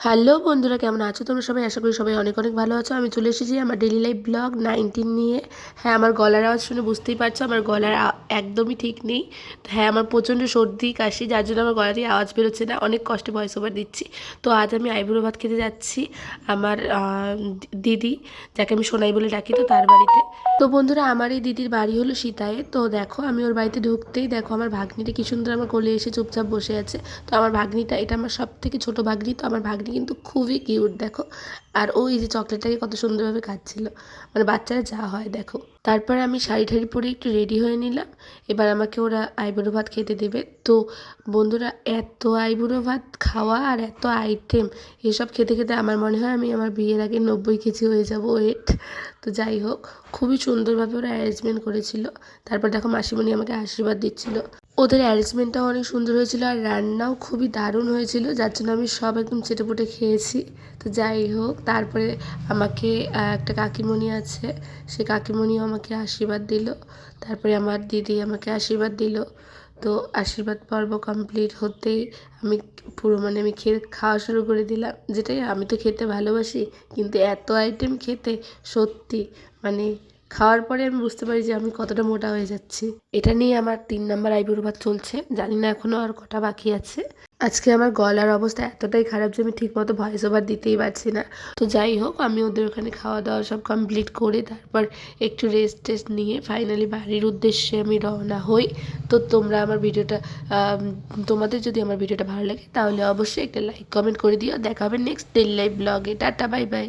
Hello বন্ধুরা, কেমন আছো তোমরা সবাই? আশা করি সবাই অনেক অনেক ভালো আছো। আমি চলে এসেছি আমার ডেইলি লাইফ ব্লগ 19 নিয়ে। হ্যাঁ, আমার গলার আওয়াজ শুনে বুঝতেই পারছো আমার গলার একদমই ঠিক নেই। হ্যাঁ, আমার প্রচণ্ড সর্দি কাশি, যার জন্য আমার গলা দিয়ে আওয়াজ বেরোচ্ছে না, অনেক কষ্টে ভয়েস ওভার দিচ্ছি। তো আজ আমি আইবুড়ো ভাত খেতে যাচ্ছি আমার দিদি, যাকে আমি সোনাই বলে ডাকি, তো তার বাড়িতে। তো বন্ধুরা, আমার এই দিদির বাড়ি হলো সীতায়ে। তো দেখো, আমি ওর বাড়িতে ঢুকতেই দেখো আমার ভাগ্নিটা কি সুন্দর আমার কোলে এসে চুপচাপ বসে আছে। তো আমার ভাগ্নিটা, এটা আমার সব থেকে ছোটো ভাগ্নি। তো আমার ভাগ্নি কিন্তু খুবই কিউট দেখো। আর ওই যে চকলেটটাকে কত সুন্দরভাবে খাচ্ছিল, মানে বাচ্চারা যা হয় দেখো। তারপর আমি শাড়ি ঠাড়ি পরে একটু রেডি হয়ে নিলাম। এবার আমাকে ওরা আইবুড়ো ভাত খেতে দেবে। তো বন্ধুরা, এত আইবুড়ো ভাত খাওয়া আর এত আইটেম, এসব খেতে খেতে আমার মনে হয় আমি আমার বিয়ের আগে 90 কেজি হয়ে যাব ওয়েট। তো যাই হোক, খুবই সুন্দরভাবে ওরা অ্যারেঞ্জমেন্ট করেছিল। তারপর দেখো মাসিমণি আমাকে আশীর্বাদ দিচ্ছিল। ওদের অ্যারেঞ্জমেন্টটাও অনেক সুন্দর হয়েছিল আর রান্নাও খুবই দারুণ হয়েছিল, যার জন্য আমি সব একদম চেটেপুটে খেয়েছি। তো যাই হোক, তারপরে আমাকে একটা কাকিমণি আছে, সে কাকিমণিও আমাকে আশীর্বাদ দিল। তারপরে আমার দিদি আমাকে আশীর্বাদ দিল। তো আশীর্বাদ পর্ব কমপ্লিট হতেই আমি পুরো মানে আমি খাওয়া শুরু করে দিলাম। যেটাই, আমি তো খেতে ভালোবাসি, কিন্তু এত আইটেম খেতে সত্যি মানে খাওয়ার পরে আমি বুঝতে পারি যে আমি কতটা মোটা হয়ে যাচ্ছি। এটা নিয়ে আমার 3 নাম্বার আইবুড়ো ভাত চলছে, জানি না এখনও আর কটা বাকি আছে। আজকে আমার গলার অবস্থা এতটাই খারাপ যে আমি ঠিকমতো ভয়েস ওভার দিতেই পারছি না। তো যাই হোক, আমি ওদের ওখানে খাওয়া দাওয়া সব কমপ্লিট করে তারপর একটু রেস্ট টেস্ট নিয়ে ফাইনালি বাড়ির উদ্দেশ্যে আমি রওনা হই। তো তোমরা আমার ভিডিওটা, তোমাদের যদি আমার ভিডিওটা ভালো লাগে তাহলে অবশ্যই একটা লাইক কমেন্ট করে দিও। দেখা হবে নেক্সট ডেইলি লাইফ ব্লগে। Tata, bye bye.